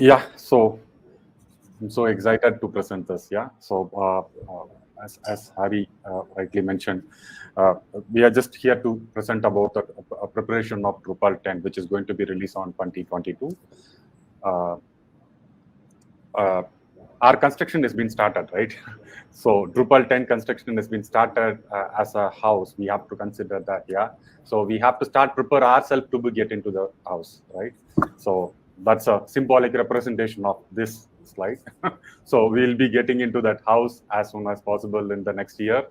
Yeah, so I'm so excited to present this. Yeah, so as Harry rightly mentioned, uh, we are just here to present about the preparation of Drupal 10, which is going to be released on 2022. Uh, uh, our construction has been started, right? So Drupal 10 construction has been started as a house. We have to consider that, yeah. So we have to start prepare ourselves to get into the house, right? So that's a symbolic representation of this slide. So we'll be getting into that house as soon as possible in the next year.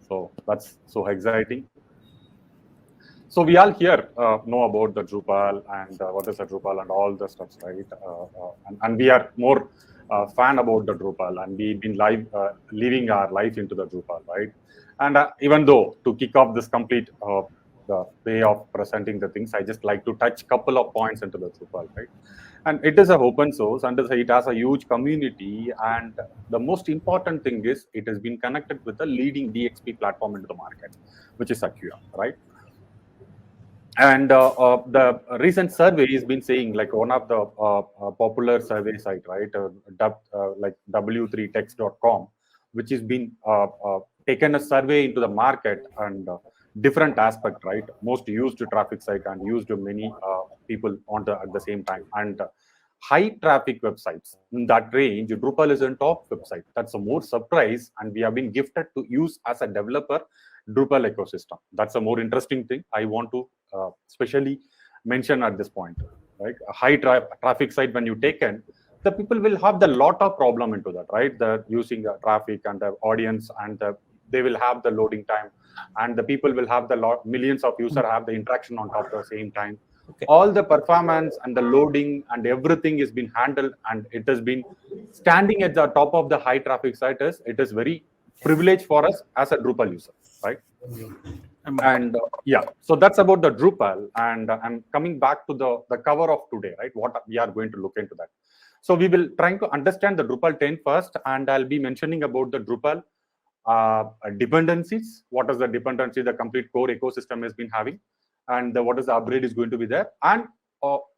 So that's so exciting. So we all here know about the Drupal and what is a Drupal and all the stuffs, right? And we are more fan about the Drupal, and we've been living our life into the Drupal, right? And even though to kick off this complete the way of presenting the things, I just like to touch couple of points into the Drupal, right? And it is a open source, and it has a huge community. And the most important thing is it has been connected with the leading DXP platform into the market, which is Acquia, right? And the recent survey has been saying, like one of the popular survey site, right, like w3text.com, which has been taken a survey into the market and different aspect, right? Most used traffic site and used to many people on the at the same time, and high traffic websites in that range. Drupal is a top website. That's a more surprise, and we have been gifted to use as a developer Drupal ecosystem. That's a more interesting thing I want to especially mention at this point, right? A high traffic site, when you take in, the people will have the lot of problem into that, right? The using the traffic and the audience, and they will have the loading time, and the people will have the millions of users have the interaction on top at the same time. Okay. All the performance and the loading and everything is been handled, and it has been standing at the top of the high traffic site. It is very privilege for us as a Drupal user, right? And yeah, so that's about the Drupal. And I'm coming back to the cover of today, right? What we are going to look into that. So we will trying to understand the Drupal 10 first, and I'll be mentioning about the Drupal dependencies. What is the dependency the complete core ecosystem has been having, and what is the upgrade is going to be there, and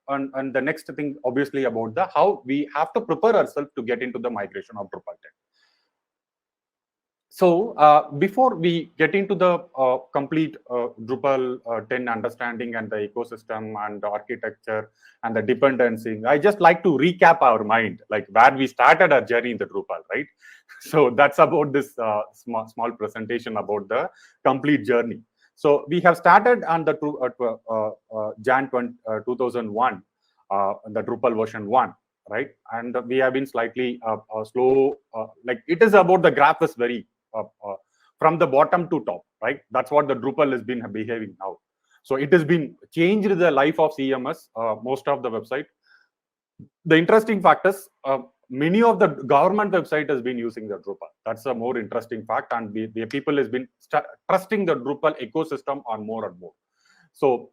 the next thing obviously about the how we have to prepare ourselves to get into the migration of Drupal 10. So before we get into the complete Drupal 10 understanding and the ecosystem and the architecture and the dependency, I just like to recap our mind, like where we started our journey in the Drupal, right? So that's about this small presentation about the complete journey. So we have started on the Jan 2001, the Drupal version 1, right? And we have been slightly slow, like it is about the graph is very from the bottom to top, right? That's what the Drupal has been behaving now. So it has been changed the life of CMS, most of the website. The interesting fact is many of the government website has been using the Drupal. That's a more interesting fact, and the people has been trusting the Drupal ecosystem on more and more. So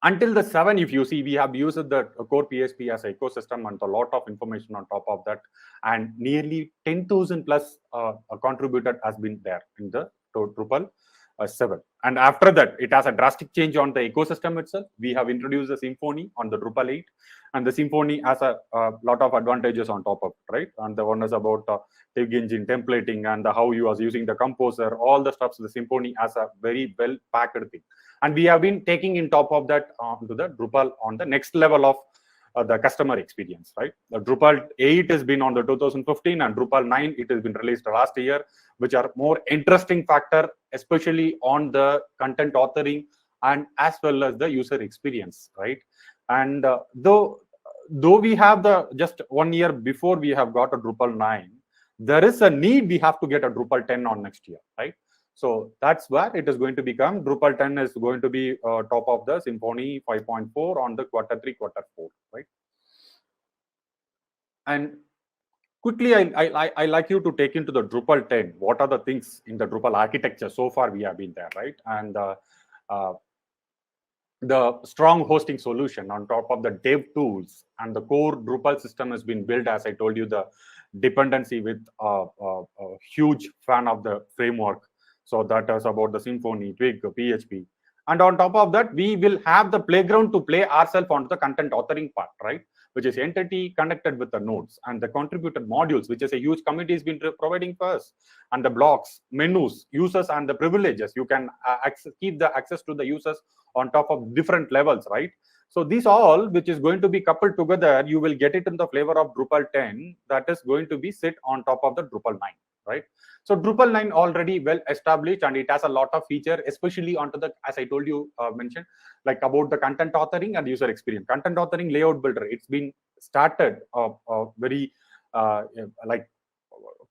until the 7, if you see, we have used the core PHP as an ecosystem and a lot of information on top of that, and nearly 10,000 plus contributed has been there in the Drupal 7. And after that, it has a drastic change on the ecosystem itself. We have introduced the Symfony on the Drupal 8, and the Symfony has a lot of advantages on top of it, right? And the one is about Twig engine templating and how you are using the composer, all the stuff. So the Symfony has a very well packed thing. And we have been taking in top of that to the Drupal on the next level of the customer experience, right? The Drupal 8 has been on the 2015, and Drupal 9, it has been released last year, which are more interesting factor, especially on the content authoring and as well as the user experience, right? And though we have the just 1 year before we have got a Drupal 9, there is a need we have to get a Drupal 10 on next year, right? So that's where it is going to become. Drupal 10 is going to be top of the Symfony 5.4 on the Q3, Q4, right? And quickly, I like you to take into the Drupal 10. What are the things in the Drupal architecture so far we have been there, right? And the strong hosting solution on top of the dev tools and the core Drupal system has been built, as I told you, the dependency with a huge fan of the framework. So that is about the Symfony, Twig, PHP. And on top of that, we will have the playground to play ourselves onto the content authoring part, right? which is entity connected with the nodes, and the contributed modules, which is a huge community has been providing for us, and the blocks, menus, users, and the privileges. You can keep the access to the users on top of different levels, right? So these all, which is going to be coupled together, you will get it in the flavor of Drupal 10 that is going to be sit on top of the Drupal 9, right? So Drupal 9 already well established, and it has a lot of feature, especially onto the, as I told you, mentioned, like about the content authoring and user experience. Content authoring layout builder, it's been started very like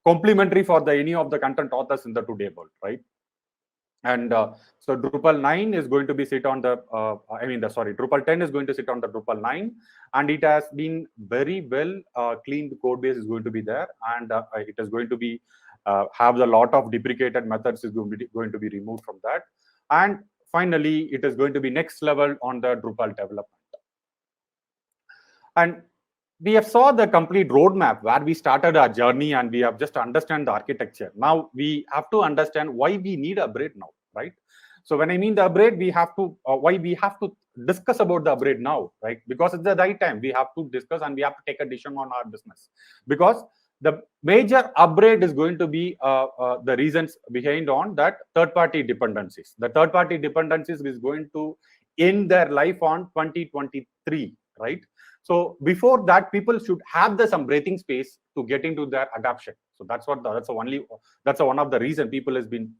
complementary for the any of the content authors in the today world, right? And so Drupal 9 is going to be sit on the, Drupal 10 is going to sit on the Drupal 9, and it has been very well cleaned code base is going to be there, and it is going to be have a lot of deprecated methods is going to be removed from that. And finally, it is going to be next level on the Drupal development. And we have saw the complete roadmap where we started our journey, and we have just understand the architecture. Now we have to understand why we need upgrade now, right? So when I mean the upgrade, we have to why we have to discuss about the upgrade now, right? Because it's the right time. We have to discuss and we have to take a decision on our business, because the major upgrade is going to be the reasons behind on that third-party dependencies. The third-party dependencies is going to end their life on 2023, right? So before that, people should have some breathing space to get into their adoption. So that's one of the reason people has been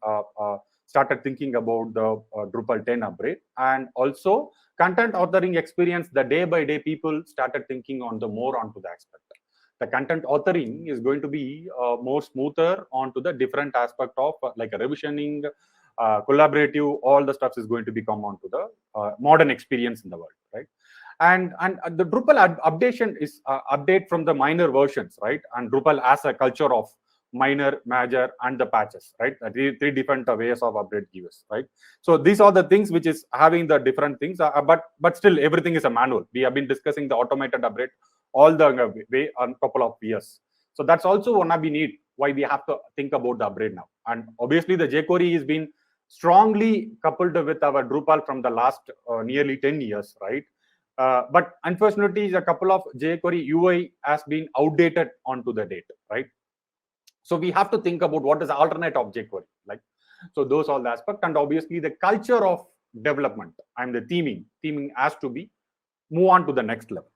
started thinking about the Drupal 10 upgrade. And also content authoring experience, the day by day people started thinking on the more onto the aspect. The content authoring is going to be more smoother onto the different aspect of like a revisioning, collaborative, all the stuff is going to become onto the modern experience in the world, right? And the Drupal updation is update from the minor versions, right? And Drupal has a culture of minor, major, and the patches, right? Three different ways of update gives, right? So these are the things which is having the different things, but still everything is a manual. We have been discussing the automated update all the way on a couple of years. So that's also one of the need why we have to think about the upgrade now. And obviously the jQuery has been strongly coupled with our Drupal from the last nearly 10 years, right? But unfortunately, a couple of jQuery UI has been outdated onto the date, right? So we have to think about what is the alternate of jQuery, like. So those are the aspects, and obviously the culture of development and the theming has to be move on to the next level.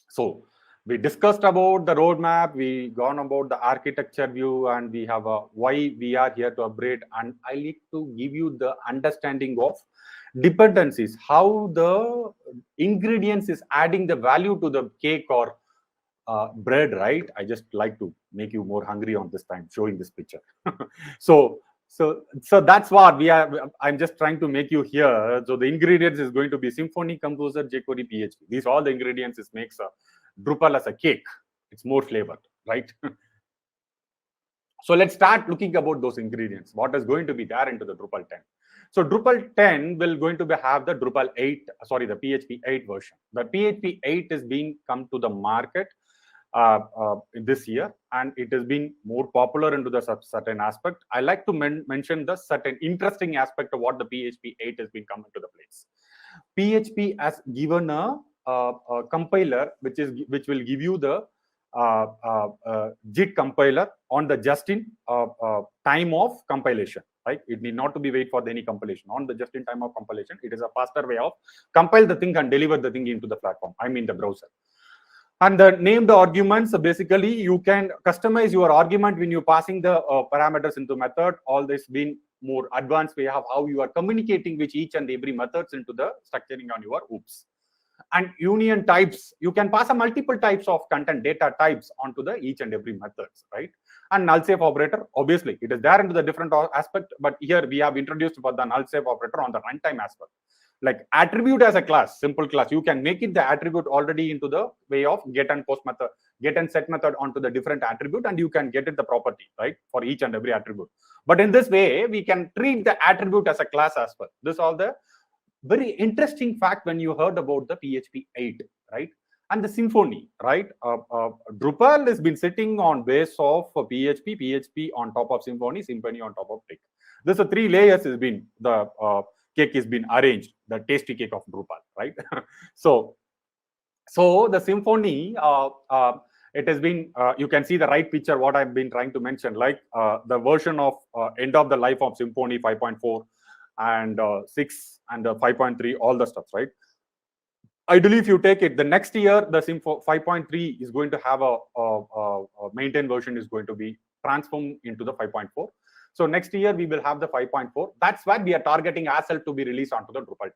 So we discussed about the roadmap, we gone about the architecture view, and we have a why we are here to upgrade. And I need to give you the understanding of dependencies, how the ingredients is adding the value to the cake or bread, right? I just like to make you more hungry on this time showing this picture. so that's what we are. I'm just trying to make you here. So the ingredients is going to be Symfony, Composer, jQuery, PHP. These all the ingredients is makes Drupal as a cake. It's more flavored, right? So let's start looking about those ingredients. What is going to be there into the Drupal 10? So Drupal 10 will going to have the Drupal 8, sorry, the PHP 8 version. The PHP 8 is being come to the market this year, and it has been more popular into the certain aspect. I like to mention the certain interesting aspect of what the PHP 8 has been coming to the place. PHP has given a compiler which will give you the JIT compiler on the just-in time of compilation. Right? It need not to be wait for any compilation. On the just-in time of compilation, it is a faster way of compile the thing and deliver the thing into the platform. I mean the browser. And the named arguments, basically you can customize your argument when you're passing the parameters into method. All this being more advanced way of how you are communicating with each and every methods into the structuring on your OOPs. And union types, you can pass a multiple types of content data types onto the each and every methods, right? And null safe operator, obviously it is there into the different aspect, but here we have introduced for the null safe operator on the runtime aspect. Like attribute as a class, simple class, you can make it the attribute already into the way of get and post method, get and set method onto the different attribute, and you can get it the property, right, for each and every attribute. But in this way, we can treat the attribute as a class as well. This all the very interesting fact when you heard about the PHP 8, right? And the Symfony, right? Drupal has been sitting on base of PHP on top of Symfony, Symfony on top of Tick. This is 3 layers has been the cake has been arranged, the tasty cake of Drupal, right? So So the Symfony, it has been, you can see the right picture, what I've been trying to mention, like the version of end of the life of Symfony 5.4 and 6 and 5.3, all the stuff, right? Ideally, if you take it, the next year, the Symfony 5.3 is going to have a maintained version is going to be transformed into the 5.4. So next year, we will have the 5.4. That's why we are targeting ourselves to be released onto the Drupal 10.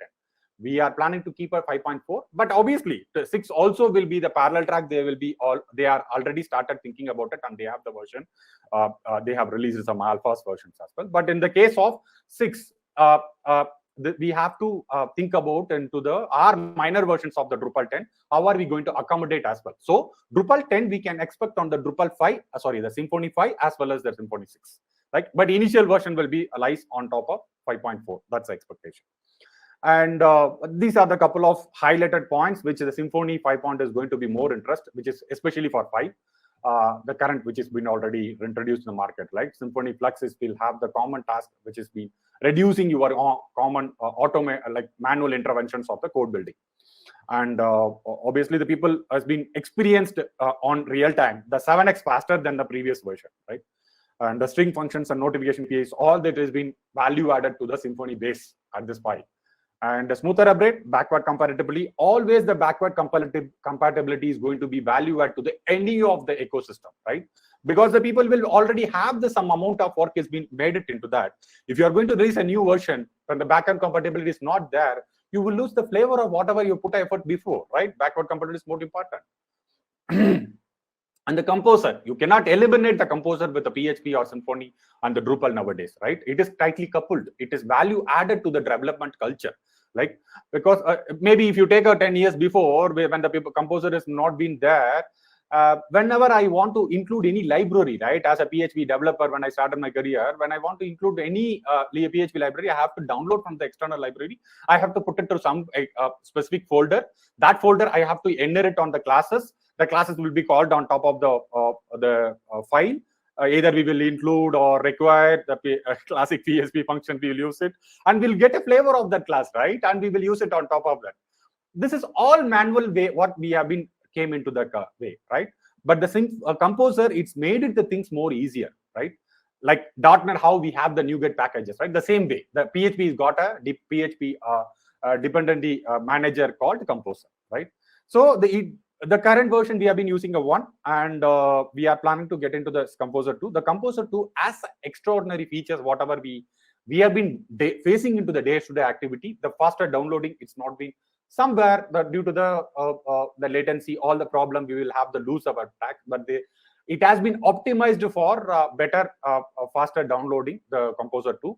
We are planning to keep a 5.4, but obviously the 6 also will be the parallel track. They will be all, they are already started thinking about it, and they have the version. They have released some alphas versions as well. But in the case of 6, we have to think about into the our minor versions of the Drupal 10. How are we going to accommodate as well? So Drupal 10 we can expect on the Drupal 5, the Symfony 5 as well as the Symfony 6. Like, but initial version will be lies on top of 5.4. That's the expectation. And these are the couple of highlighted points which the Symfony 5.0 is going to be more interest, which is especially for 5. The current, which has been already introduced in the market, like Symfony Flux will have the common task, which is been reducing your common like manual interventions of the code building. And obviously the people has been experienced on real time, the 7x faster than the previous version, right? And the string functions and notification PAs, all that has been value added to the Symfony base at this point. And the smoother update, backward compatibility, always the backward compatibility is going to be value add to the any of the ecosystem, right? Because the people will already have some amount of work has been made it into that. If you are going to release a new version and the backward compatibility is not there, you will lose the flavor of whatever you put effort before, right? Backward compatibility is more important. And the composer, you cannot eliminate the composer with the PHP or Symfony and the Drupal nowadays, right? It is tightly coupled. It is value added to the development culture. Like, because maybe if you take 10 years before, when the composer has not been there, whenever I want to include any library, right, as a PHP developer, when I started my career, when I want to include any PHP library, I have to download from the external library. I have to put it to some specific folder. That folder I have to inherit on the classes. The classes will be called on top of the file. Either we will include or require the classic PHP function, we will use it, and we'll get a flavor of that class, right? And we will use it on top of that. This is all manual way, what we have been came into that way, right? But the composer, it's made it the things more easier, right? Like .NET, how we have the NuGet packages, right? The same way, the PHP has got a PHP dependency manager called composer, right? So the current version we have been using a 1, and we are planning to get into the Composer 2. The Composer 2 has extraordinary features, whatever we have been facing into the day-to-day activity. The faster downloading, it's not been somewhere, but due to the latency, all the problem, we will have the loose of attack. But it has been optimized for better, faster downloading, the Composer 2.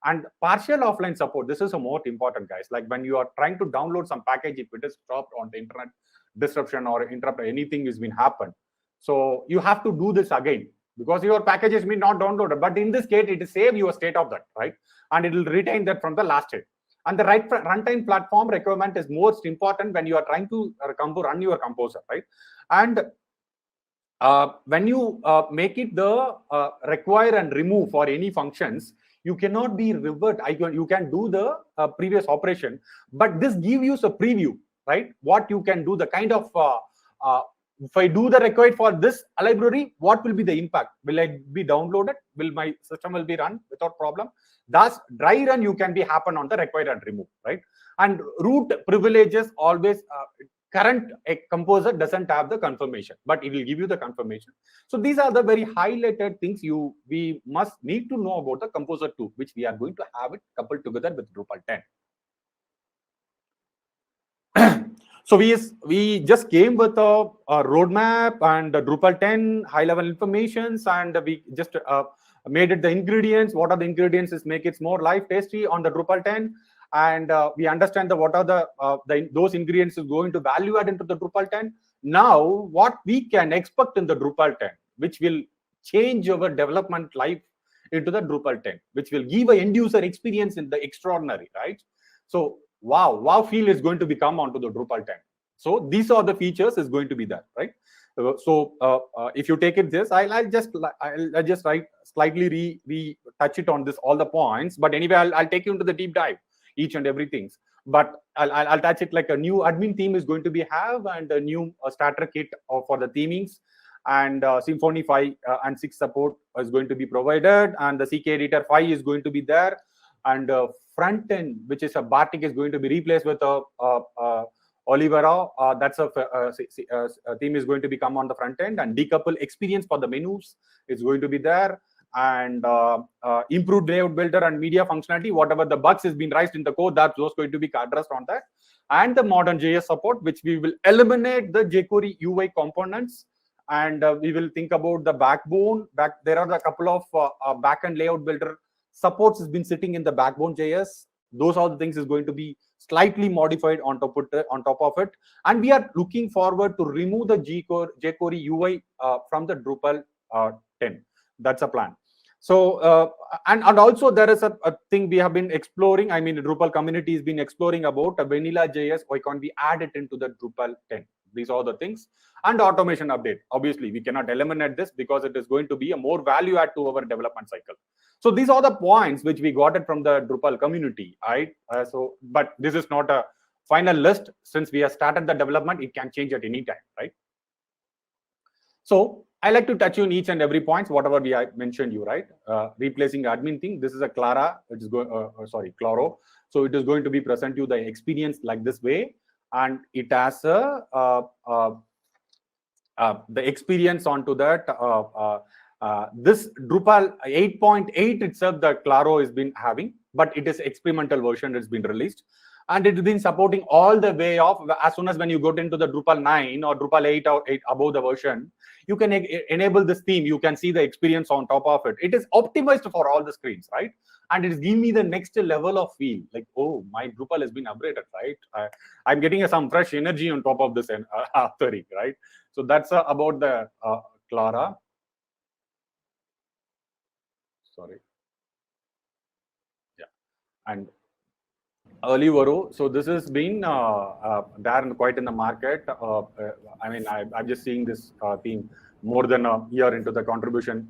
And partial offline support, this is a more important, guys. Like when you are trying to download some package, if it is stopped on the internet, disruption or interrupt, anything has been happened, so you have to do this again because your package has been not downloaded. But in this case, it is save your state of that, right? And it will retain that from the last state. And the right runtime platform requirement is most important when you are trying to run your composer, right? And when you make it the require and remove for any functions, you cannot be revert. You can do the previous operation, but this gives you a preview, right? What you can do, the kind of if I do the required for this library, what will be the impact? Will it be downloaded? Will my system will be run without problem? Thus, dry run you can be happen on the required and remove, right? And root privileges always current composer doesn't have the confirmation, but it will give you the confirmation. So these are the very highlighted things we must need to know about the Composer 2, which we are going to have it coupled together with Drupal 10. So we just came with a roadmap and the Drupal 10 high-level informations, and we just made it the ingredients. What are the ingredients is make it more live tasty on the Drupal 10, and we understand what are those ingredients is going to value add into the Drupal 10. Now, what we can expect in the Drupal 10, which will change our development life into the Drupal 10, which will give an end user experience in the extraordinary, right? So wow feel is going to become onto the Drupal 10. So these are the features is going to be there, right? So if you take it this, I'll just slightly touch it on this all the points, but anyway I'll take you into the deep dive each and everything. but I'll touch it like a new admin theme is going to be have, and a new starter kit for the themings, and Symfony 5 and 6 support is going to be provided, and the CK Editor 5 is going to be there, and front end, which is a Batik, is going to be replaced with a Olivera. That's a theme is going to become on the front end, and decouple experience for the menus is going to be there, and improved layout builder and media functionality. Whatever the bugs has been raised in the code, that's those going to be addressed on that, and the modern JS support, which we will eliminate the jQuery UI components, and we will think about the backbone. There are a couple of backend layout builder supports has been sitting in the backbone JS. Those are the things is going to be slightly modified on top of it, and we are looking forward to remove the jQuery UI from the Drupal 10. That's a plan. So and also there is a thing we have been exploring. I mean, the Drupal community has been exploring about a vanilla JS. Why can't we add it into the Drupal 10? These are the things. And automation update. Obviously, we cannot eliminate this because it is going to be a more value add to our development cycle. So these are the points which we got it from the Drupal community, right? But this is not a final list. Since we have started the development, it can change at any time, right? So I like to touch on each and every points, whatever we mentioned you, right? Replacing admin thing. This is a Clara. It is going, Claro. So it is going to be present you the experience like this way, and it has a the experience onto that. This Drupal 8.8 itself, the Claro has been having, but it is experimental version. It's been released, and it's been supporting all the way of. As soon as when you go into the Drupal 9 or Drupal 8 or 8 above the version, you can enable this theme. You can see the experience on top of it. It is optimized for all the screens, right? And it is giving me the next level of feel, like, oh, my Drupal has been upgraded, right? I'm getting some fresh energy on top of this after it, right? So that's about the Clara. Sorry. Yeah. And Olivero. So this has been there quite in the market. I mean, I'm just seeing this theme more than a year into the contribution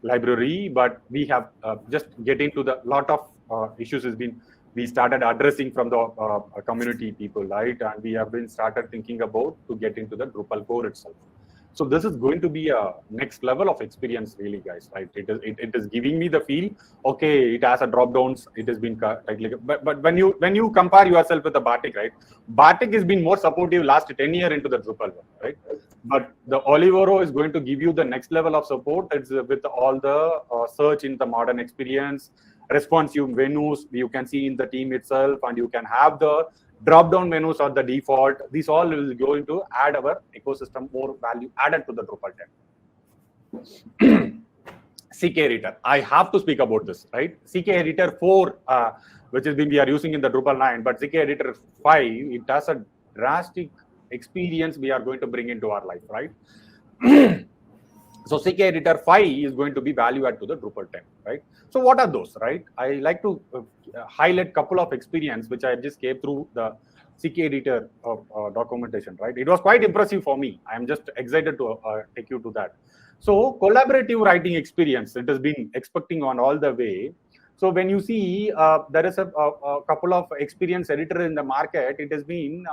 library, but we have just get into the lot of issues has been we started addressing from the community people, right? And we have been started thinking about to get into the Drupal core itself. So this is going to be a next level of experience, really, guys. Right? It is giving me the feel. Okay, it has a drop downs. It has been but when you compare yourself with the Batik, right? Batik has been more supportive last 10 years into the Drupal, right? But the Olivero is going to give you the next level of support. It's with all the search in the modern experience, responsive menus you can see in the team itself, and you can have the drop-down menus are the default. These all is going to add our ecosystem more value added to the Drupal 10. CK Editor. I have to speak about this, right? CK Editor 4, which has been we are using in the Drupal 9, but CK Editor 5, it has a drastic experience we are going to bring into our life, right? So CK Editor 5 is going to be value add to the Drupal 10, right? So what are those, right? I like to highlight a couple of experience which I just gave through the CK Editor documentation, right? It was quite impressive for me. I'm just excited to take you to that. So collaborative writing experience, it has been expecting on all the way. So when you see there is a couple of experience editor in the market, it has been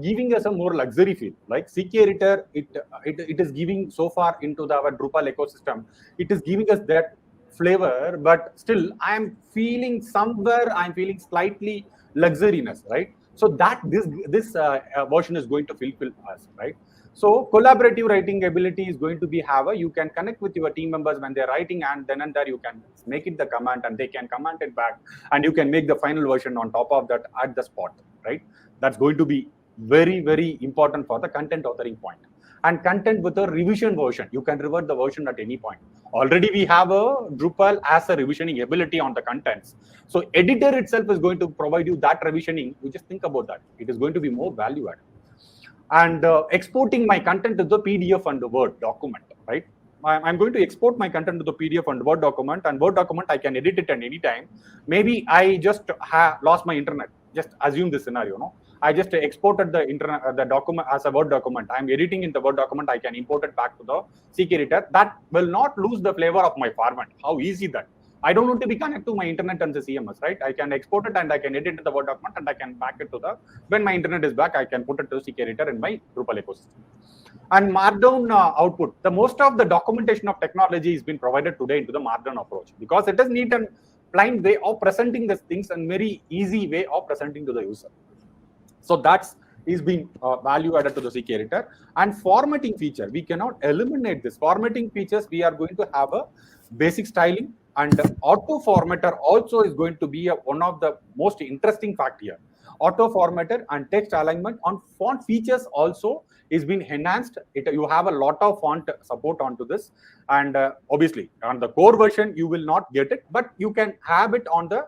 giving us a more luxury feel. Like CK Editor, it is giving so far into our Drupal ecosystem, it is giving us that flavor, but still I'm feeling somewhere, I'm feeling slightly luxuriness, right? So that this version is going to fulfill us, right? So collaborative writing ability is going to be you can connect with your team members when they're writing, and then and there you can make it the command and they can comment it back, and you can make the final version on top of that at the spot, right? That's going to be very, very important for the content authoring point. And content with a revision version, you can revert the version at any point. Already we have a Drupal as a revisioning ability on the contents. So editor itself is going to provide you that revisioning. You just think about that. It is going to be more value add. And exporting my content to the PDF and the Word document, right? I'm going to export my content to the PDF and Word document, and Word document, I can edit it at any time. Maybe I just lost my internet. Just assume this scenario, no? I just exported the document as a Word document. I'm editing in the Word document. I can import it back to the CK Editor. That will not lose the flavor of my format. How easy that. I don't need to be connected to my internet and the CMS, right? I can export it and I can edit the Word document and I can back it to the, when my internet is back, I can put it to CK Editor in my Drupal ecosystem. And Markdown output, the most of the documentation of technology has been provided today into the Markdown approach, because it is neat and plain way of presenting these things and very easy way of presenting to the user. So that's is being value added to the CK Editor. And formatting feature, we cannot eliminate this. Formatting features, we are going to have a basic styling, and auto formatter also is going to be one of the most interesting fact here. Auto formatter and text alignment on font features also is being enhanced. You have a lot of font support onto this, and obviously on the core version you will not get it, but you can have it on the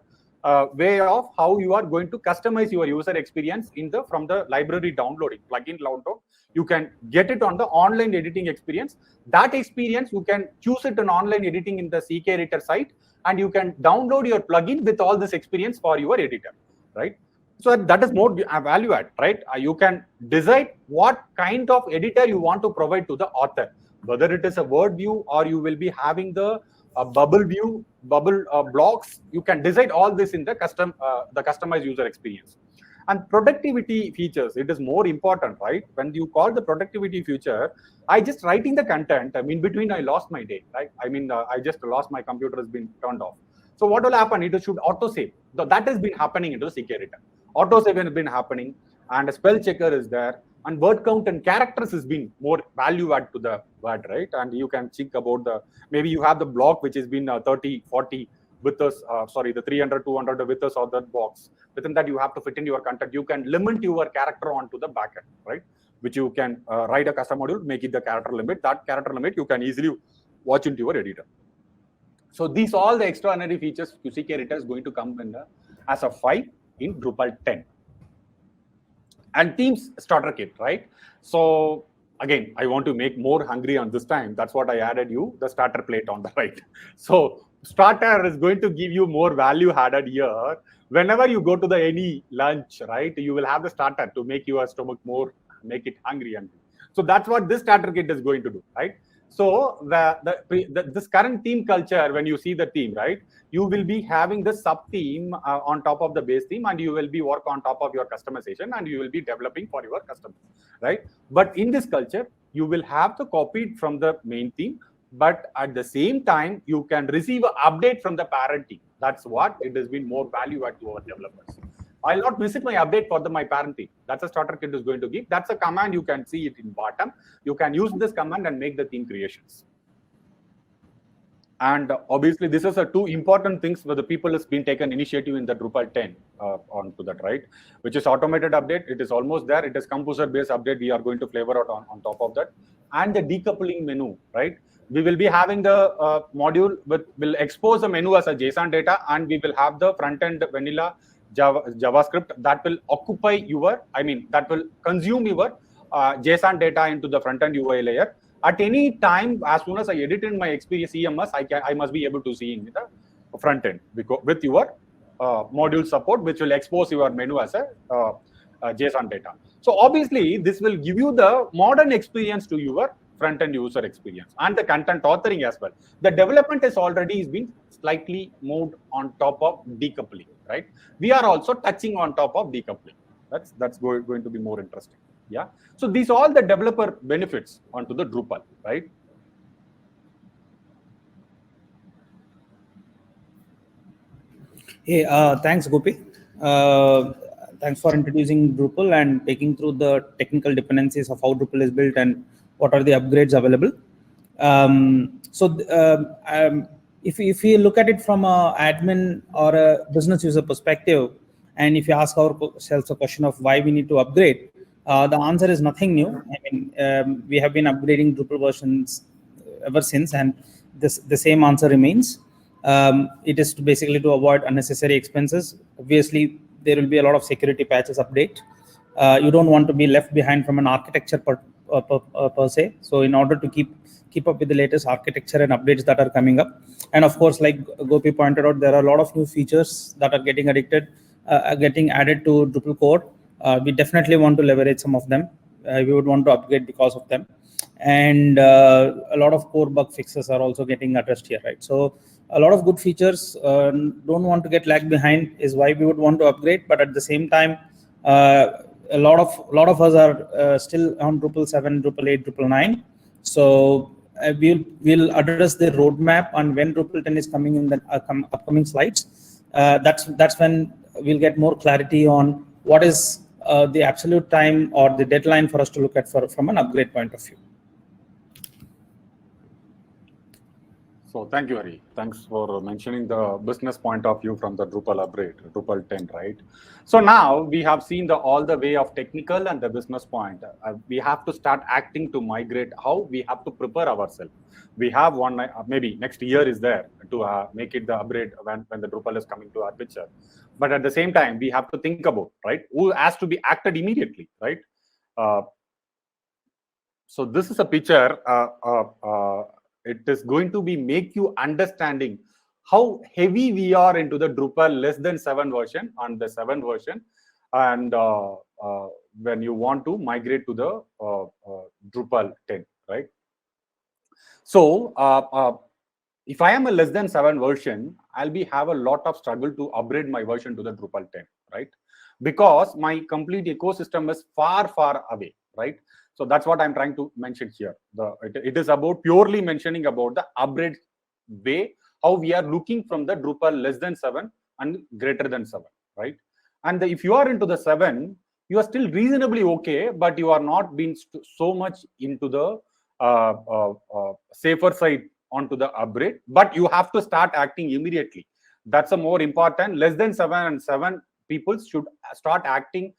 way of how you are going to customize your user experience from the library downloading, plugin download. You can get it on the online editing experience. That experience, you can choose it in online editing in the CK Editor site, and you can download your plugin with all this experience for your editor, right? So that is more value add, right? You can decide what kind of editor you want to provide to the author, whether it is a word view or you will be having the bubble view, bubble blocks. You can decide all this in the customized user experience. And productivity features, it is more important, right? When you call the productivity feature, I just writing the content. I mean, between I lost my day, right? I mean, I just lost, my computer has been turned off. So what will happen? It should auto save. That has been happening into the CK Editor. Auto save has been happening, and a spell checker is there, and word count and characters has been more value add to the word, right? And you can think about maybe you have the block which has been 30, 40 with us, the 300, 200 with us or that box. Within that, you have to fit in your content. You can limit your character onto the backend, right? Which you can write a custom module, make it the character limit. That character limit you can easily watch into your editor. So these all the extraordinary features CK Editor is going to come in as a 5 in Drupal 10. And themes starter kit, right? So again, I want to make more hungry on this time. That's what I added you, the starter plate on the right. So starter is going to give you more value added here. Whenever you go to the any lunch, right, you will have the starter to make your stomach more, make it hungry. So that's what this starter kit is going to do, right? So this current theme culture, when you see the theme, right, you will be having the sub theme on top of the base theme, and you will be work on top of your customization, and you will be developing for your customers, right? But in this culture, you will have to copy it from the main theme, but at the same time, you can receive an update from the parent team. That's what it has been more value add to our developers. I'll not visit my update for my parent team. That's a starter kit is going to give. That's a command. You can see it in bottom. You can use this command and make the theme creations. And obviously, this is two important things where the people has been taken initiative in the Drupal 10 onto that, right? Which is automated update. It is almost there. It is composer-based update. We are going to flavor out on top of that. And the decoupling menu, right? We will be having the module will expose the menu as a JSON data, and we will have the front-end vanilla JavaScript that will occupy your, that will consume your JSON data into the front-end UI layer. At any time, as soon as I edit in my experience CMS, I must be able to see in the front end with your module support, which will expose your menu as a JSON data. So obviously, this will give you the modern experience to your front-end user experience and the content authoring as well. The development is already been slightly moved on top of decoupling, right? We are also touching on top of decoupling. That's going to be more interesting. Yeah. So these all the developer benefits onto the Drupal, right? Hey, thanks, Gopi. Thanks for introducing Drupal and taking through the technical dependencies of how Drupal is built and what are the upgrades available. If we look at it from an admin or a business user perspective, and if you ask ourselves a question of why we need to upgrade, the answer is nothing new. We have been upgrading Drupal versions ever since, and the same answer remains. It is basically to avoid unnecessary expenses. Obviously, there will be a lot of security patches update. You don't want to be left behind from an architecture per se. So in order to keep up with the latest architecture and updates that are coming up, and of course, like Gopi pointed out, there are a lot of new features that are getting added to Drupal core. We definitely want to leverage some of them. We would want to upgrade because of them, and a lot of core bug fixes are also getting addressed here, right? So a lot of good features. Don't want to get lag behind is why we would want to upgrade. But at the same time, a lot of us are still on Drupal 7, Drupal 8, Drupal 9. So we'll address the roadmap on when Drupal 10 is coming in the upcoming slides. That's when we'll get more clarity on what is the absolute time or the deadline for us to look at from an upgrade point of view. So thank you, Hari. Thanks for mentioning the business point of view from the Drupal upgrade, Drupal 10, right? So now we have seen all the way of technical and the business point. We have to start acting to migrate. How we have to prepare ourselves. We have one, maybe next year is there to make it the upgrade when the Drupal is coming to our picture. But at the same time, we have to think about, right, who has to be acted immediately, right? So this is a picture. It is going to be make you understanding how heavy we are into the Drupal less than 7 version on the 7 version, and when you want to migrate to the Drupal 10, right? So if I am a less than 7 version, I'll have a lot of struggle to upgrade my version to the Drupal 10, right? Because my complete ecosystem is far away, right? So that's what I'm trying to mention here. It is about purely mentioning about the upgrade way, how we are looking from the Drupal less than 7 and greater than 7, right? And if you are into the 7, you are still reasonably okay, but you are not being so much into the safer side onto the upgrade, but you have to start acting immediately. That's a more important. Less than 7 and 7 people should start acting.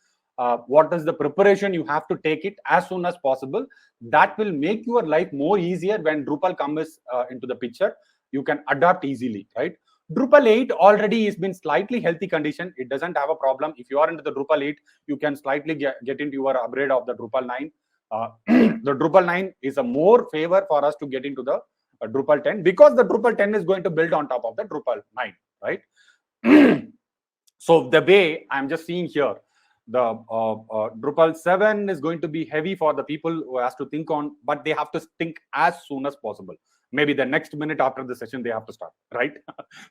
What is the preparation? You have to take it as soon as possible. That will make your life more easier when Drupal comes into the picture. You can adapt easily, right? Drupal 8 already has been slightly healthy condition. It doesn't have a problem. If you are into the Drupal 8, you can slightly get into your upgrade of the Drupal 9. The Drupal 9 is a more favor for us to get into the Drupal 10 because the Drupal 10 is going to build on top of the Drupal 9, right? So the way I'm just seeing here, the Drupal 7 is going to be heavy for the people who has to think on, but they have to think as soon as possible. Maybe the next minute after the session, they have to start, right?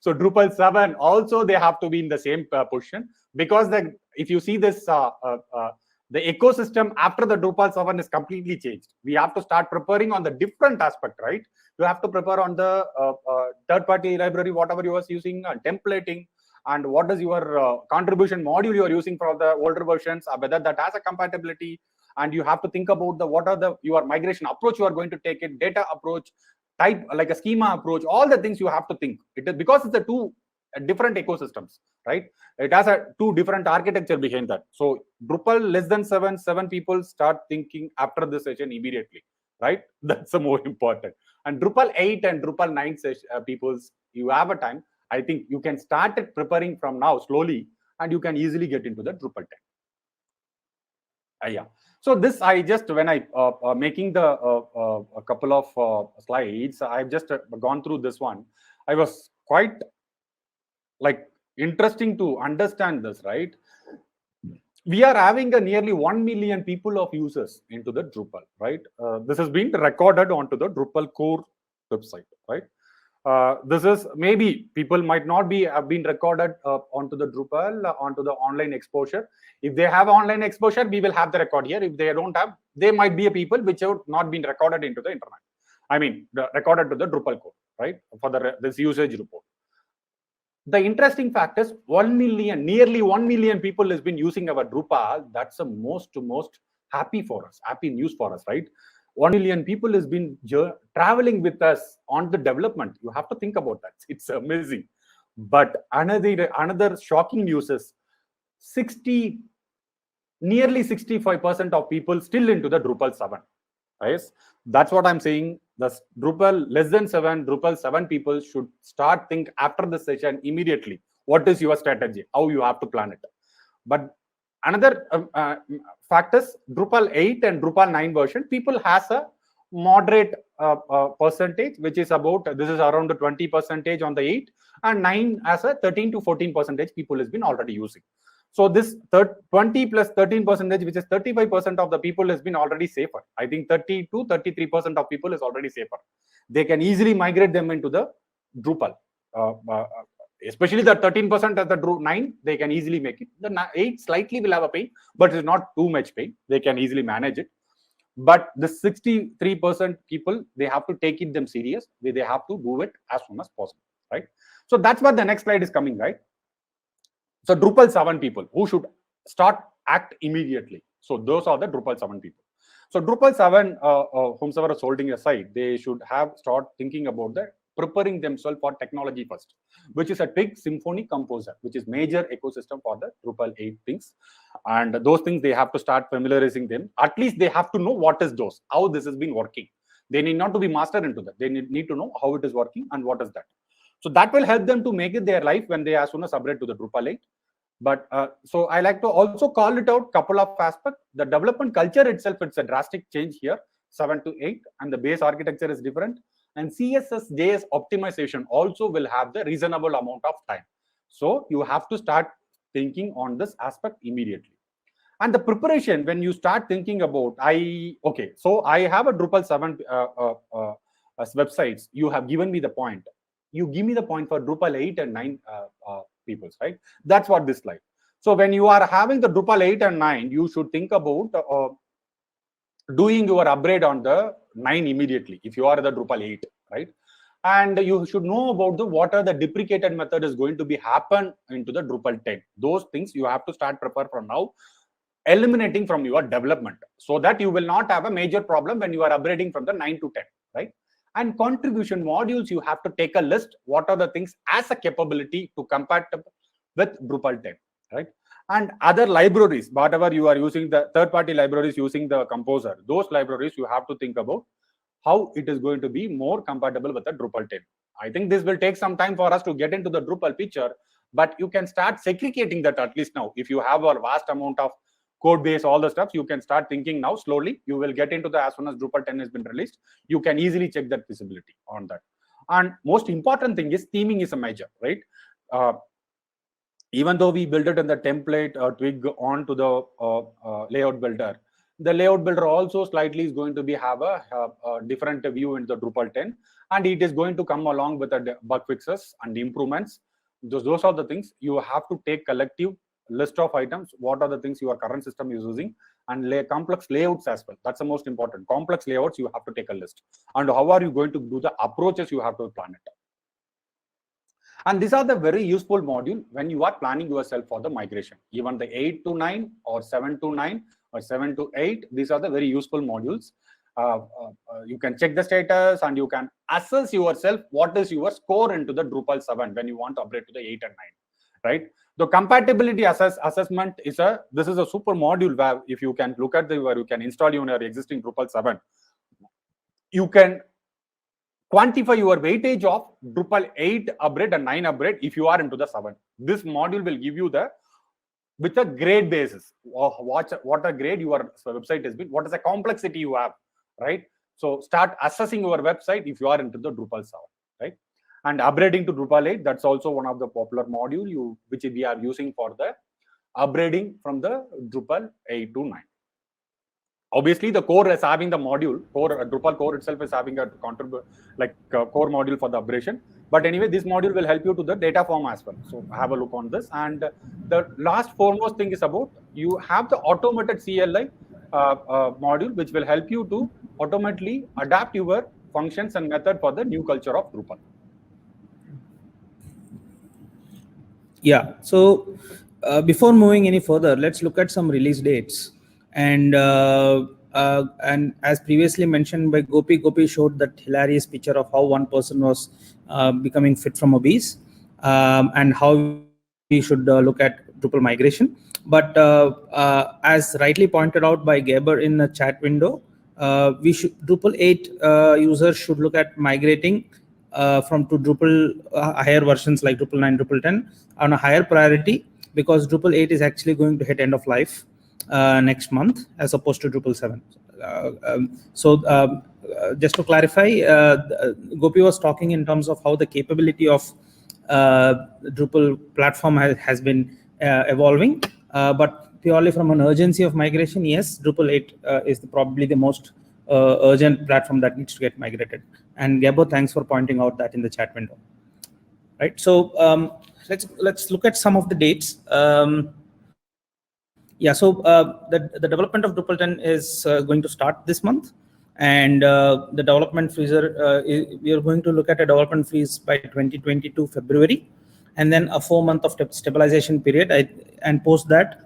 So Drupal 7 also, they have to be in the same position because if you see this, the ecosystem after the Drupal 7 is completely changed. We have to start preparing on the different aspect, right? You have to prepare on the third-party library, whatever you are using, templating, and what is your contribution module you are using for the older versions, whether that has a compatibility, and you have to think about what are your migration approach you are going to take it, data approach, type like a schema approach, all the things you have to think. It is because it's the two different ecosystems, right? It has two different architecture behind that. So Drupal less than 7 people start thinking after the session immediately, right? That's the more important. And Drupal 8 and Drupal 9 peoples, you have a time. I think you can start it preparing from now slowly, and you can easily get into the Drupal 10. Yeah. So this I just when I making the a couple of slides, I've just gone through this one. I was quite like interesting to understand this, right? We are having a nearly 1 million people of users into the Drupal, right? This has been recorded onto the Drupal core website, right? This is maybe people might not have been recorded onto the Drupal, onto the online exposure. If they have online exposure, we will have the record here. If they don't have, they might be a people which have not been recorded into the internet. I mean, recorded to the Drupal core, right? For this usage report. The interesting fact is 1 million, nearly 1 million people has been using our Drupal. That's the most happy for us, happy news for us, right? 1 million people has been traveling with us on the development. You have to think about that. It's amazing. But another shocking news is nearly 65% of people still into the Drupal 7. Right? That's what I'm saying. The Drupal less than 7, Drupal 7 people should start think after the session immediately. What is your strategy? How you have to plan it? But another fact is Drupal 8 and Drupal 9 version, people has a moderate percentage, which is about, this is around the 20% on the 8, and 9 as a 13 to 14% people has been already using. So this 20 plus 13%, which is 35% of the people has been already safer. I think 30 to 33% of people is already safer. They can easily migrate them into the Drupal. especially the 13% at the 9, they can easily make it. The 8 slightly will have a pain, but it's not too much pain. They can easily manage it. But the 63% people, they have to take it them serious. They have to do it as soon as possible, right? So that's what the next slide is coming, right? So Drupal 7 people who should start act immediately. So those are the Drupal 7 people. So Drupal 7, whomsoever is holding a site, they should have start thinking about the preparing themselves for technology first, which is a Twig Symfony Composer, which is major ecosystem for the Drupal 8 things. And those things they have to start familiarizing them. At least they have to know what is those, how this has been working. They need not to be master into that. They need to know how it is working and what is that. So that will help them to make it their life when they as soon as upgrade to the Drupal 8. But so I like to also call it out couple of aspects. The development culture itself, it's a drastic change here, 7 to 8, and the base architecture is different. And CSS JS optimization also will have the reasonable amount of time. So you have to start thinking on this aspect immediately. And the preparation, when you start thinking about, so I have a Drupal 7 websites. You have given me the point. You give me the point for Drupal 8 and 9 peoples, right? That's what this slide. So when you are having the Drupal 8 and 9, you should think about doing your upgrade on the 9 immediately if you are the Drupal 8, right? And you should know about what are the deprecated method is going to be happen into the Drupal 10. Those things you have to start prepare from now, eliminating from your development, so that you will not have a major problem when you are upgrading from the 9 to 10, right? And contribution modules, you have to take a list. What are the things as a capability to compatible with Drupal 10, right? And other libraries, whatever you are using, the third-party libraries using the Composer, those libraries you have to think about how it is going to be more compatible with the Drupal 10. I think this will take some time for us to get into the Drupal picture, but you can start segregating that at least now. If you have a vast amount of code base, all the stuff, you can start thinking now. Slowly you will get into the, as soon as Drupal 10 has been released, you can easily check that visibility on that. And most important thing is theming is a major, right? Even though we build it in the template twig onto the layout builder, the layout builder also slightly is going to be have a different view in the Drupal 10, and it is going to come along with the bug fixes and improvements. Those are the things you have to take collective list of items. What are the things your current system is using, and complex layouts as well. That's the most important. Complex layouts, you have to take a list. And how are you going to do the approaches, you have to plan it. And these are the very useful module when you are planning yourself for the migration. Even the 8 to 9 or 7 to 9 or 7 to 8, these are the very useful modules. You can check the status and you can assess yourself what is your score into the Drupal 7 when you want to upgrade to the 8 and 9, right? The compatibility assessment is this is a super module where if you can look at where you can install in your existing Drupal 7, you can quantify your weightage of Drupal 8 upgrade and 9 upgrade if you are into the 7. This module will give you with a grade basis, what a grade your website has been, what is the complexity you have, right? So start assessing your website if you are into the Drupal 7, right? And upgrading to Drupal 8, that's also one of the popular module which we are using for the upgrading from the Drupal 8 to 9. Obviously, the core is having the module, Drupal core itself is having a core module for the upgradation. But anyway, this module will help you to the data form as well. So have a look on this. And the last foremost thing is about you have the automated CLI module, which will help you to automatically adapt your functions and method for the new culture of Drupal. Yeah. So before moving any further, let's look at some release dates. And as previously mentioned by Gopi showed that hilarious picture of how one person was becoming fit from obese, and how we should look at Drupal migration. But as rightly pointed out by Geber in the chat window, Drupal 8 users should look at migrating from to Drupal higher versions like Drupal 9, Drupal 10 on a higher priority, because Drupal 8 is actually going to hit end of life next month as opposed to Drupal 7. Just to clarify, Gopi was talking in terms of how the capability of Drupal platform has been evolving, but purely from an urgency of migration, yes, Drupal 8 is probably the most urgent platform that needs to get migrated. And Gabo, thanks for pointing out that in the chat window. right? So let's look at some of the dates. Yeah, so the development of Drupal 10 is going to start this month, and the development freeze, we are going to look at a development freeze by 2022 February, and then a 4-month of stabilization period. And post that,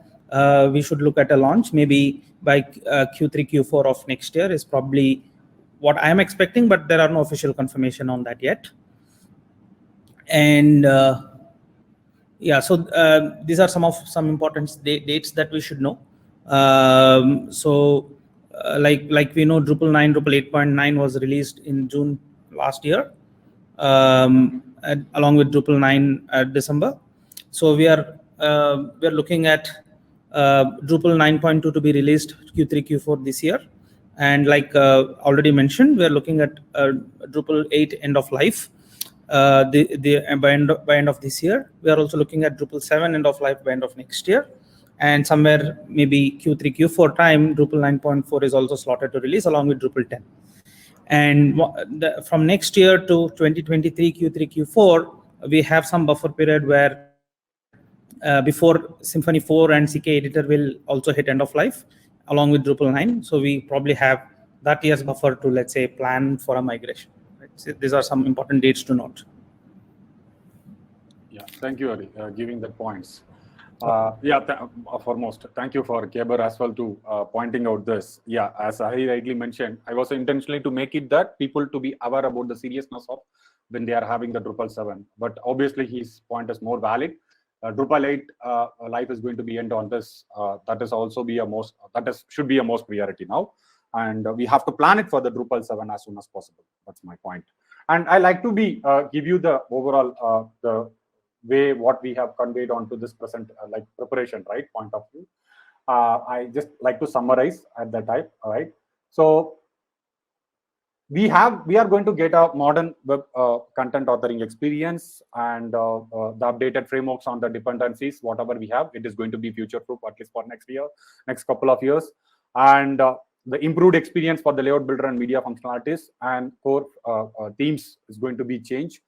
we should look at a launch maybe by Q3, Q4 of next year is probably what I am expecting, but there are no official confirmation on that yet. And yeah, so these are some important dates that we should know. So like we know, Drupal 9, Drupal 8.9 was released in June last year, along with Drupal 9 December. So we are looking at Drupal 9.2 to be released Q3, Q4 this year. And like already mentioned, we are looking at Drupal 8 end of life by end of this year. We are also looking at Drupal 7 end of life by end of next year. And somewhere maybe Q3, Q4 time, Drupal 9.4 is also slotted to release along with Drupal 10. And from next year to 2023 Q3, Q4, we have some buffer period where before Symfony 4 and CK editor will also hit end of life along with Drupal 9. So we probably have that year's buffer to, let's say, plan for a migration. Right? So these are some important dates to note. Yeah, thank you, Hari, giving the points. Foremost, thank you for Keber as well to pointing out this. Yeah, as Hari rightly mentioned, I was intentionally to make it that people to be aware about the seriousness of when they are having the Drupal 7. But obviously, his point is more valid. Drupal 8 life is going to be end on this. That is also be a most should be a most priority now, and we have to plan it for the Drupal 7 as soon as possible. That's my point. And I like to be give you the overall the way what we have conveyed onto this present like preparation, right, point of view. I just like to summarize at that time. All right, so we are going to get a modern web content authoring experience, and the updated frameworks on the dependencies, whatever we have, it is going to be future proof at least for next couple of years. And the improved experience for the layout builder and media functionalities and core themes is going to be changed,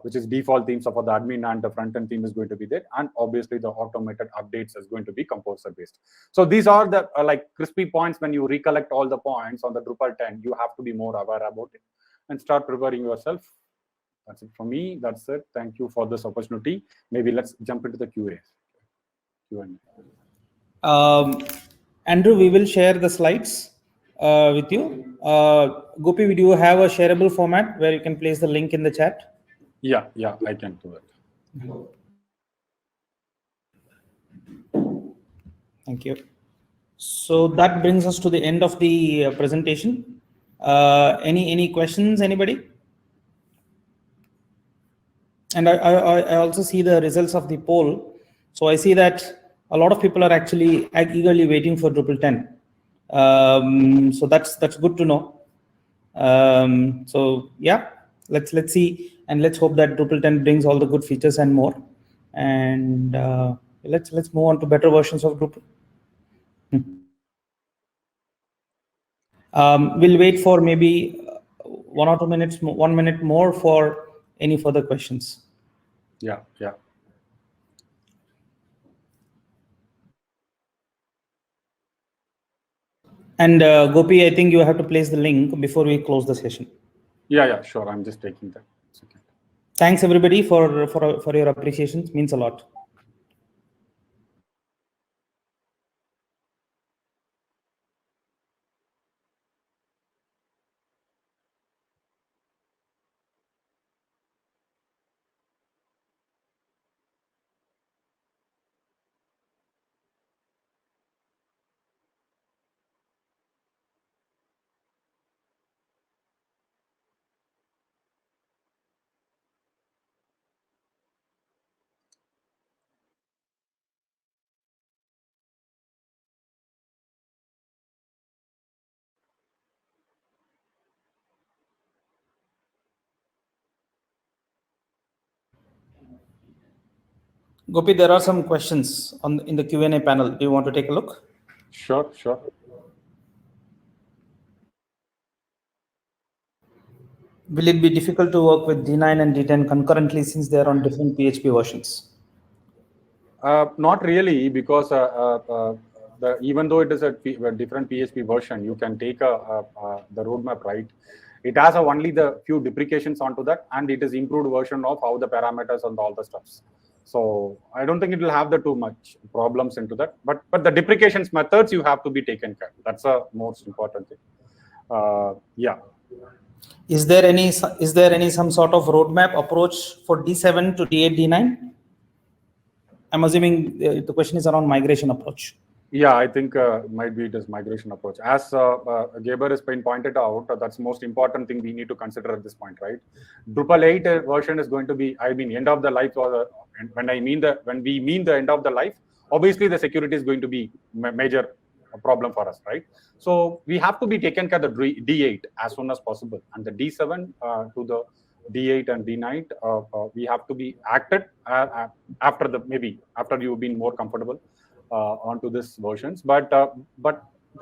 which is default themes for the admin, and the front end theme is going to be there, and obviously the automated updates is going to be composer based. So these are the like crispy points. When you recollect all the points on the Drupal 10, you have to be more aware about it and start preparing yourself. That's it for me. That's it. Thank you for this opportunity. Maybe let's jump into the Q&A. Andrew, we will share the slides with you. Gopi, do you have a shareable format where you can place the link in the chat? Yeah, I can do it. Thank you. So that brings us to the end of the presentation. Any questions, anybody? And I also see the results of the poll. So I see that a lot of people are actually eagerly waiting for Drupal 10. So that's good to know. So yeah, let's see, and let's hope that Drupal 10 brings all the good features and more. And let's move on to better versions of Drupal. We'll wait for maybe 1 or 2 minutes, 1 minute more for any further questions. Yeah. And Gopi, I think you have to place the link before we close the session. Yeah, sure. I'm just taking that. Okay. Thanks everybody for your appreciations. Means a lot. Gopi, there are some questions in the Q&A panel. Do you want to take a look? Sure. Will it be difficult to work with D9 and D10 concurrently since they are on different PHP versions? Not really, because even though it is a different PHP version, you can take the roadmap, right? It has only the few deprecations onto that, and it is improved version of how the parameters and all the stuffs. So I don't think it will have the too much problems into that. But the deprecations methods you have to be taken care. That's the most important thing. Yeah. Is there any some sort of roadmap approach for D7 to D8, D9? I'm assuming the question is around migration approach. Yeah, I think might be it is migration approach. As Gaber has been pointed out, that's the most important thing we need to consider at this point, right? Drupal 8 version is going to be, I mean, end of the life, or when we mean the end of the life, obviously the security is going to be major problem for us, right? So we have to be taken care of the D8 as soon as possible, and the D7 to the D8 and D9, we have to be acted after you've been more comfortable onto this versions. But the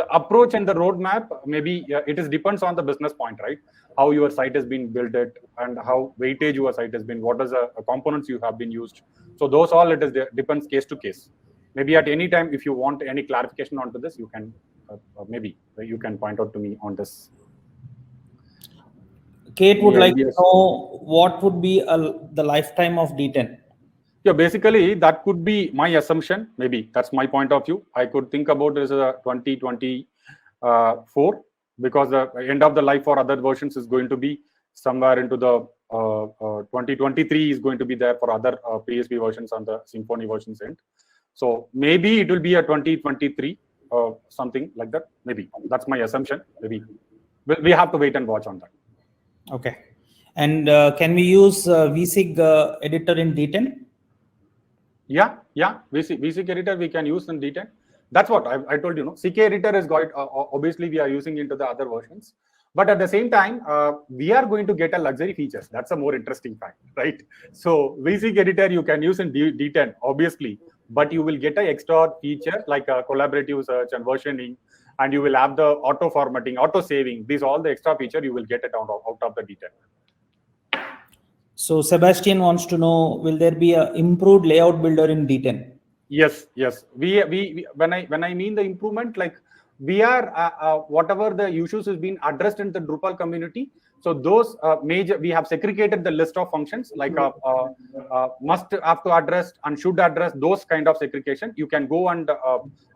approach and the roadmap, maybe it is depends on the business point, right? How your site has been built it, and how weightage your site has been, what is the components you have been used. So those all it is depends case to case. Maybe at any time, if you want any clarification onto this, you can maybe you can point out to me on this. Kate would like to know what would be the lifetime of D10. Yeah, basically that could be my assumption. Maybe that's my point of view. I could think about this as a 2024, because the end of the life for other versions is going to be somewhere into the 2023 is going to be there for other PHP versions on the Symfony versions end. So maybe it will be a 2023 something like that. Maybe that's my assumption. Maybe we have to wait and watch on that. Okay. And can we use VSig editor in D10? Yeah. VSig editor we can use in D10. That's what I told you. CK editor is got obviously we are using into the other versions, but at the same time we are going to get a luxury features. That's a more interesting fact, right? So VSig editor you can use in D10 obviously, but you will get an extra feature like a collaborative search and versioning, and you will have the auto formatting, auto saving. These all the extra feature you will get it out of the D10. So Sebastian wants to know, will there be an improved layout builder in D10? Yes. We when I mean the improvement, like we are whatever the issues has been addressed in the Drupal community. So those we have segregated the list of functions like must have to address and should address, those kind of segregation. You can go and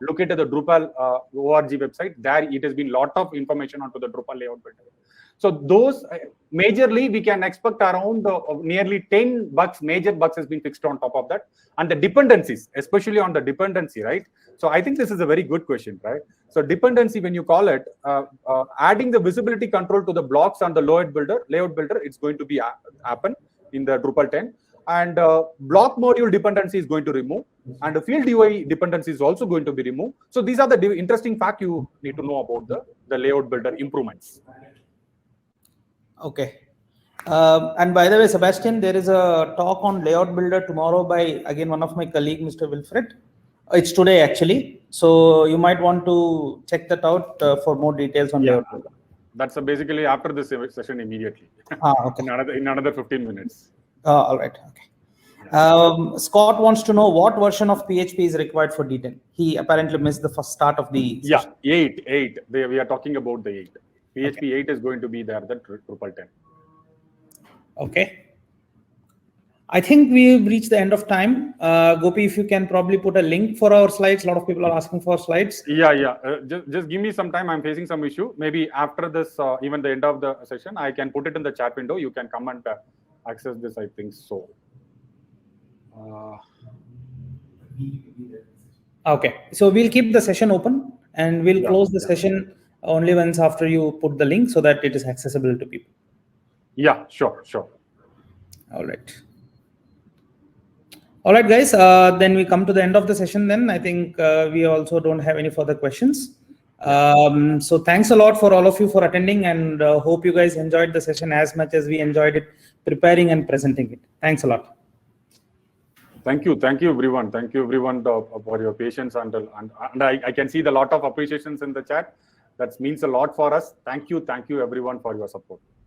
look into the Drupal org website. There it has been lot of information onto the Drupal layout builder. So those majorly we can expect around nearly 10 bugs, major bugs has been fixed on top of that. And the dependencies, especially on the dependency, right? So I think this is a very good question, right? So dependency, when you call it, adding the visibility control to the blocks and the layout builder, it's going to be happen in the Drupal 10. And block module dependency is going to remove, and the field UI dependency is also going to be removed. So these are the interesting fact you need to know about the layout builder improvements. Okay. And by the way, Sebastian, there is a talk on layout builder tomorrow by, again, one of my colleague, Mr. Wilfred. It's today actually. So you might want to check that out for more details on layout builder. That's basically after this session immediately. Okay. in another 15 minutes. All right. Okay. Scott wants to know what version of PHP is required for D10. He apparently missed the first start of the session. 8. We are talking about the 8. PHP 8 is going to be there, the Drupal 10. Okay. I think we've reached the end of time. Gopi, if you can probably put a link for our slides. A lot of people are asking for slides. Yeah. Just give me some time. I'm facing some issue. Maybe after this, even the end of the session, I can put it in the chat window. You can come and access this, I think so. Okay. So we'll keep the session open and we'll close the session only once after you put the link so that it is accessible to people. Yeah, sure. All right, guys. Then we come to the end of the session. Then I think we also don't have any further questions. So thanks a lot for all of you for attending, and hope you guys enjoyed the session as much as we enjoyed it preparing and presenting it. Thanks a lot. Thank you everyone. Thank you everyone for your patience, and I can see the lot of appreciations in the chat. That means a lot for us. Thank you everyone for your support.